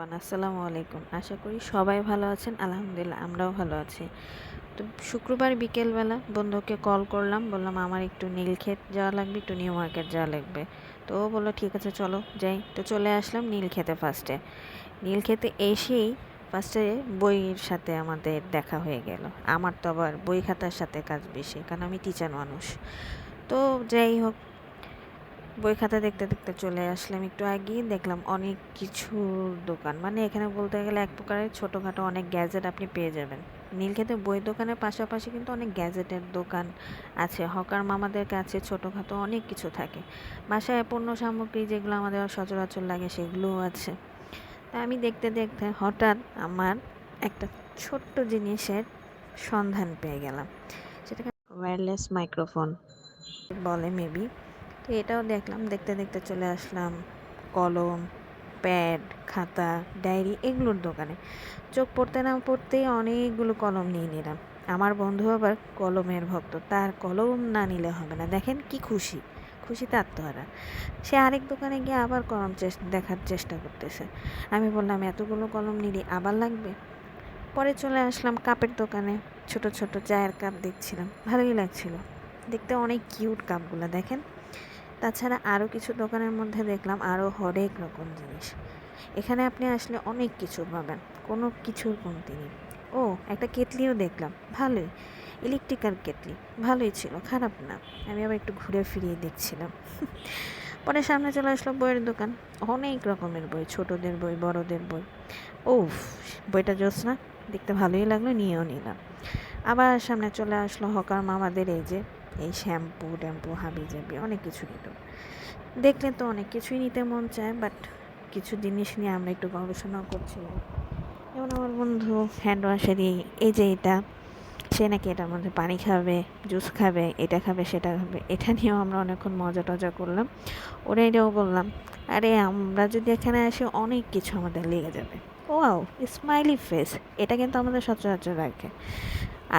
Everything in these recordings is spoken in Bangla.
এভরিওয়ান, আসসালামু আলাইকুম। আশা করি সবাই ভালো আছেন। আলহামদুলিল্লাহ আমরাও ভালো আছি। তো শুক্রবার বিকেলবেলা বন্ধুকে কল করলাম, বললাম আমার একটু নীলক্ষেত যাওয়া লাগবে, একটু নিউ মার্কেট যাওয়া লাগবে। তো ও বললো ঠিক আছে চলো যাই। তো চলে আসলাম নীলক্ষেতে। নীলক্ষেতে এসেই ফার্স্টে বইয়ের সাথে আমাদের দেখা হয়ে গেল। আমার তো আবার বই খাতার সাথে কাজ বেশি, কারণ আমি টিচার মানুষ। তো যাই হোক, বই খাতা দেখতে দেখতে চলে আসলাম। একটু আগেই দেখলাম অনেক কিছুর দোকান, মানে এখানে বলতে গেলে এক প্রকারের ছোটোখাটো অনেক গ্যাজেট আপনি পেয়ে যাবেন। নীলক্ষেতে বই দোকানের পাশাপাশি কিন্তু অনেক গ্যাজেটের দোকান আছে, হকার মামাদের কাছে ছোটোখাটো অনেক কিছু থাকে। বাসায় পণ্য সামগ্রী যেগুলো আমাদের সচরাচর লাগে সেগুলোও আছে। তা আমি দেখতে দেখতে হঠাৎ আমার একটা ছোট্ট জিনিসের সন্ধান পেয়ে গেলাম, সেটাকে ওয়্যারলেস মাইক্রোফোন বলে মেবি। তো এটাও দেখলাম। দেখতে দেখতে চলে আসলাম কলম, প্যাড, খাতা, ডায়েরি এগুলোর দোকানে। চোখ পড়তে না পড়তেই অনেকগুলো কলম নিয়ে নিলাম। আমার বন্ধু আবার কলমের ভক্ত, তার কলম না নিলে হবে না। দেখেন কি খুশি, খুশিতে আত্মহারা। সে আরেক দোকানে গিয়ে আবার কলম দেখার চেষ্টা করতেছে। আমি বললাম এতগুলো কলম নিলি আবার লাগবে। পরে চলে আসলাম কাপের দোকানে। ছোট ছোট চায়ের কাপ দেখছিলাম, ভালোই লাগছিল দেখতে, অনেক কিউট কাপগুলো দেখেন। তাছাড়া আরও কিছু দোকানের মধ্যে দেখলাম আরও হরেক রকম জিনিস। এখানে আপনি আসলে অনেক কিছু পাবেন, কোনো কিছুর কমতি নেই। ও, একটা কেটলিও দেখলাম, ভালোই, ইলেকট্রিক্যাল কেটলি, ভালোই ছিল, খারাপ না। আমি আবার একটু ঘুরে ফিরিয়ে দেখছিলাম। পরে সামনে চলে আসলো বইয়ের দোকান। অনেক রকমের বই, ছোটদের বই, বড়দের বই। ওফ, বইটা জোস না, দেখতে ভালোই লাগলো, নিয়েও নিলাম। আবার সামনে চলে আসলো হকার মামাদের এই শ্যাম্পু ট্যাম্পু হাবি জাবি অনেক কিছু নিত। দেখলে তো অনেক কিছুই নিতে মন চায়, বাট কিছু জিনিস নিয়ে আমরা একটু গবেষণাও করছিলাম। যেমন আমার বন্ধু হ্যান্ড ওয়াশেরই এটা, সে নাকি এটার মধ্যে পানি খাবে, জুস খাবে, এটা খাবে সেটা খাবে। এটা নিয়েও আমরা অনেকক্ষণ মজা টজা করলাম। ওরা এটাও বললাম, আরে আমরা যদি এখানে আসি অনেক কিছু আমাদের লেগে যাবে। ওয়াও, স্মাইলি ফেস, এটা কিন্তু আমাদের সচরাচর রাখে।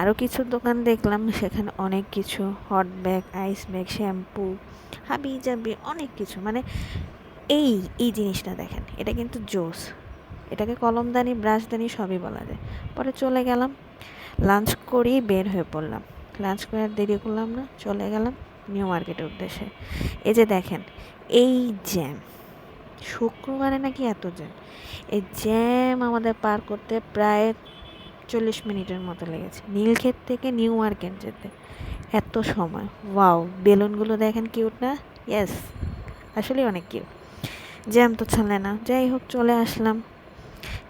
আরও কিছু দোকান দেখলাম, সেখানে অনেক কিছু hot bag, ice bag, shampoo, হাবি জাবি অনেক কিছু। মানে এই এই জিনিসটা দেখেন, এটা কিন্তু জোস। এটাকে কলমদানি, ব্রাশদানি সবই বলা যায়। পরে চলে গেলাম, লাঞ্চ করেই বের হয়ে পড়লাম। লাঞ্চ করে আর দেরি করলাম না, চলে গেলাম নিউ মার্কেটের উদ্দেশ্যে। এই যে দেখেন, এই জ্যাম, শুক্রবারে নাকি এত জ্যাম। এই জ্যাম আমাদের পার করতে প্রায় 40 মিনিটের মতো লেগেছে, নীলক্ষেত থেকে নিউ মার্কেট যেতে এত সময়। ওয়াও, বেলুনগুলো দেখেন কিউট না? ইয়েস, আসলে অনেক কিউট। জ্যাম তো ছাড়লে না। যাই হোক, চলে আসলাম।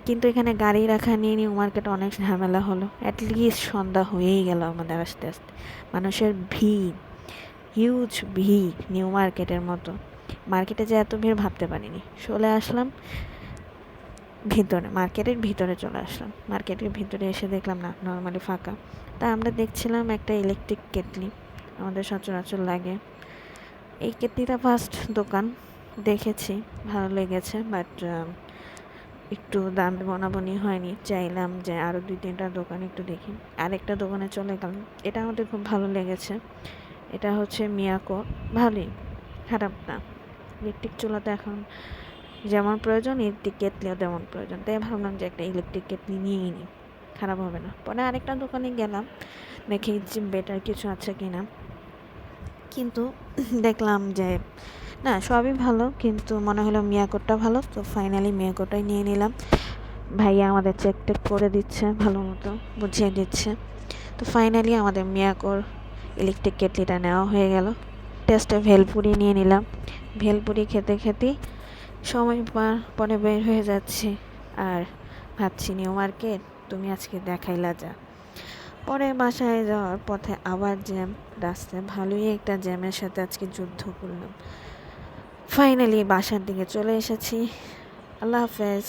কিন্তু এখানে গাড়ি রাখা নিয়ে নিউ মার্কেটে অনেক ঝামেলা হলো। অ্যাটলিস্ট সন্ধ্যা হয়েই গেল আমাদের আস্তে আস্তে। মানুষের ভিড়, হিউজ ভিড় নিউ মার্কেটের মতো। মার্কেটে যে এত ভিড় ভাবতে পারিনি। চলে আসলাম ভিতরে, মার্কেটের ভিতরে চলে আসলাম। মার্কেটের ভিতরে এসে দেখলাম না, নর্মালি ফাঁকা। তা আমরা দেখছিলাম একটা ইলেকট্রিক কেটলি, আমাদের সচরাচর লাগে। এই কেটলিটা ফার্স্ট দোকান দেখেছি, ভালো লেগেছে, বাট একটু দাম বনাবনি হয়নি। চাইলাম যে আরও 2-3টা দোকান একটু দেখি। আরেকটা দোকানে চলে গেলাম, এটা আমাদের খুব ভালো লেগেছে। এটা হচ্ছে মিয়াকো, ভালোই, খারাপ না। ইলেকট্রিক চুলা তো এখন যেমন প্রয়োজন, ইলেকট্রিক কেটলিও তেমন প্রয়োজন, তাই ভাবলাম যে একটা ইলেকট্রিক কেটলি নিয়েই নিই, খারাপ হবে না। পরে আরেকটা দোকানে গেলাম, দেখি যে বেটার কিছু আছে কিনা। কিন্তু দেখলাম যে না, সবই ভালো, কিন্তু মনে হলো মিয়াকোরটা ভালো। তো ফাইনালি মিয়াকোরটাই নিয়ে নিলাম। ভাইয়া আমাদের চেক টেক করে দিচ্ছে, ভালো মতো বুঝিয়ে দিচ্ছে। তো ফাইনালি আমাদের মিয়াকোর ইলেকট্রিক কেটলিটা নেওয়া হয়ে গেল। টেস্টে ভেলপুরি নিয়ে নিলাম। ভেলপুরি খেতে খেতেই সময় পরে বের হয়ে যাচ্ছে, আর ভাবছি নিউ মার্কেট তুমি আজকে দেখাইলা যা। পরে বাসায় যাওয়ার পথে আবার জ্যাম, রাস্তায় ভালোই একটা জ্যামের সাথে আজকে যুদ্ধ করলাম। ফাইনালি বাসার দিকে চলে এসেছি। আল্লাহ হাফেজ।